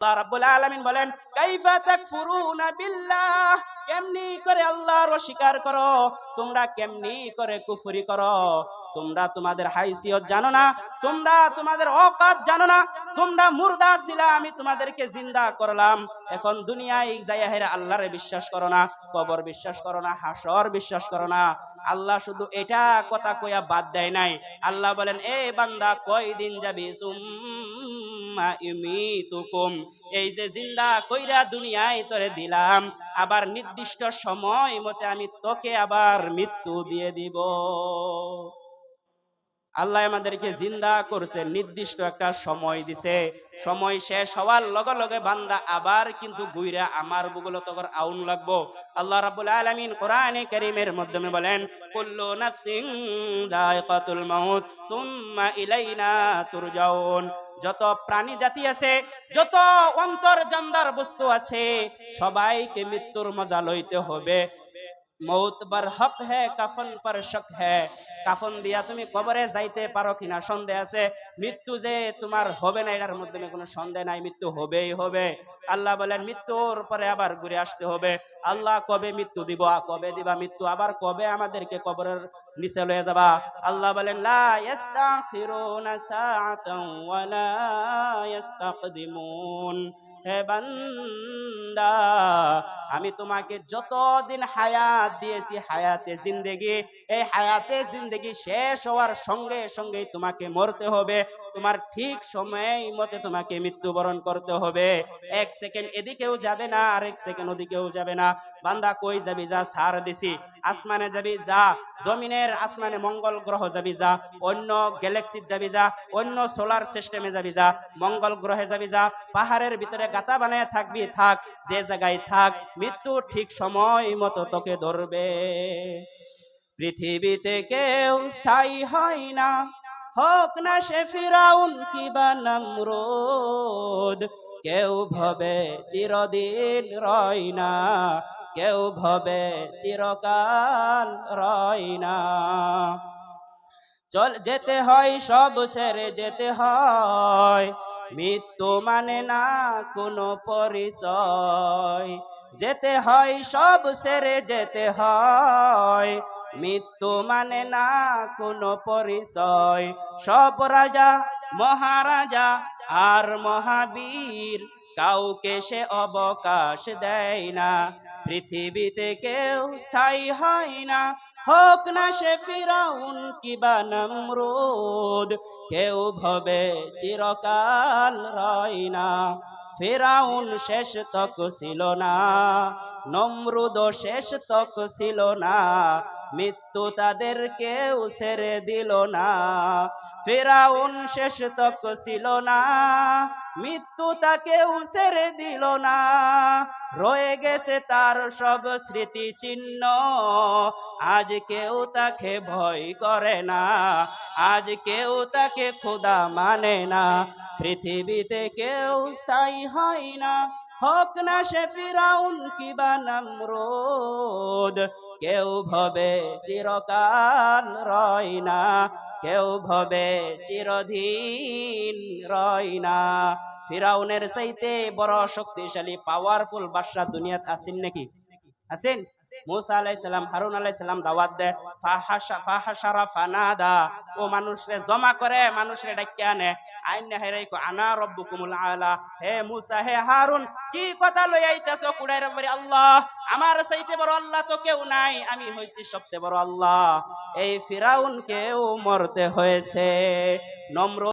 আল্লাহ রাব্বুল আলামিন বলেন, কাইফা তাকফুরুনা বিল্লাহ, কেমনি করে আল্লাহর অস্বীকার করো, তোমরা কেমনি করে কুফরি করো। তোমরা তোমাদের হাইসিয়ত জানো না, তোমরা তোমাদের অকাত জানো না, তোমরা মুর্দা ছিলা, আমি তোমাদেরকে জিন্দা করলাম। এখন দুনিয়ায় যাইয়া হেরা আল্লাহরে বিশ্বাস করো না, কবর বিশ্বাস করো না, হাসর বিশ্বাস করো না। আল্লাহ শুধু এটা কথা কইয়া বাদ দেয় নাই। আল্লাহ বলেন, এ বান্দা কয়দিন যাবি, সুম্মা ইউমিতুকুম, এই যে জিন্দা কইরা দুনিয়ায় তোরে দিলাম, আবার নির্দিষ্ট সময় মতে আমি তোকে আবার মৃত্যু দিয়ে দিব। আল্লাহ আমাদেরকে জিন্দা করছে, নির্দিষ্ট একটা সময় দিছে। সময় শেষ হওয়ার লগে লগে বান্দা আবার কিন্তু গুইরা আমার বুগুলো তখন আউন লাগবো। আল্লাহ রাব্বুল আলামিন কোরআনে কারীমের মাধ্যমে বলেন, কুল্লু নাফসিন যায়কাতুল মাউত সুম্মা ইলাইনা তুরজাউন, যত প্রাণী জাতি আছে, যত অন্তর জানদার বস্তু আছে, সবাইকে মৃত্যুর মজা লইতে হবে। মৌত বার হক হ্যাঁ, কাফন পর শক হ্যাঁ, কাফন দিয়া তুমি কবরে যাইতে পারো কিনা সন্দেহ আছে, মৃত্যু যে তোমার হবে না এটার মধ্যে কোনো সন্দেহ নাই, মৃত্যু হবেই হবে। আল্লাহ বলেন, মৃত্যুর পরে আবার ঘুরে আসতে হবে। আল্লাহ কবে মৃত্যু দিব, কবে দিবা মৃত্যু, আবার কবে আমাদেরকে কবরের নিচে লয়ে যাবা। আল্লাহ বলেন, লা ইস্তাগফিরুনা সাআতান ওয়া লা ইস্তাকদিমুন, হে বান্দা, আমি তোমাকে যতদিন হায়াত দিয়েছি, হায়াতে জিন্দেগি, এই হায়াতে জিন্দেগি শেষ হওয়ার সঙ্গে সঙ্গে তোমাকে মরতে হবে। তোমার ঠিক সময় মতে তোমাকে মৃত্যুবরণ করতে হবে। এক সেকেন্ড এদিকেও যাবে না, আর এক সেকেন্ড ওদিকেও যাবে না। বান্দা কই যাবি যা, সার দিছি। আসমানে যাবি যা, জমিনের আসমানে মঙ্গল গ্রহ যাবি যা, অন্য গ্যালাক্সি যাবি যা, অন্য সোলার সিস্টেমে যাবি যা, মঙ্গল গ্রহে যাবি যা, পাহাড়ের ভিতরে গাতা বানায় থাকবি থাক, যে জায়গায় থাক, মৃত্যু ঠিক সময় মতো তোকে ধরবে। পৃথিবীতে কেউ স্থায়ী হয় না, হোক না সে ফিরাউন কিবা নমরুদ, কেউ ভবে চিরদিন রয় না, কেউ ভবে চিরকাল রয় না। চল যেতে হয়, সব ছেড়ে যেতে হয়, মৃত্যু মানে না কোনো পরিচয়। যেতে হয়, সব ছেড়ে যেতে হয়, মৃত্যু মানে না কোনো পরিচয়। সব রাজা মহারাজা আর মহাবীর, কাউকে সে অবকাশ দেয় না। পৃথিবীতে কেউ স্থায়ী হয় না, হোক না সে ফিরাউন কিবা নমরুদ, কেউ ভবে চিরকাল রয় না। ফিরাউন শেষ তক ছিল না, নমরুদ শেষ তক ছিল না, মৃত্যু তাদের কেউ ছেড়ে দিল না। ফিরাউন শেষ তক ছিল না, মৃত্যু তাকেও ছেড়ে দিল না। রয়ে গেছে তার সব স্মৃতি চিহ্ন, আজ কেউ তাকে ভয় করে না, আজ কেউ তাকে খোদা মানে না। পৃথিবীতে কেউ স্থায়ী হয় না, হোক না সে ফিরাউন কিবা নমরুদ, কেউ ভবে চিরকাল রয় না, কেউ ভবে চিরদিন রয় না। ফিরাউনের চাইতে বড় শক্তিশালী পাওয়ারফুল বাদশা দুনিয়াত আছেন নাকি? আছেন? মুসা আলাইহিস সালাম, হারুন আলাইহিস সালাম দাওয়াত দেয়, ফাহাশারা ফানাদা, ও মানুষরে জমা করে, মানুষরে ডাকিয়ে আনে, আইনা হেরাই কো আনা রব্বুকুমুল আলা, হে মুসা হে হারুন, কি কথা লই আইতাছো কুড়াইর বাড়ি? আল্লাহ, আমার চাইতে বড় আল্লাহ তো কেউ নাই, আমি হইছি সবচেয়ে বড় আল্লাহ। এই ফিরাউনকেও মরতে হয়েছে। নম্র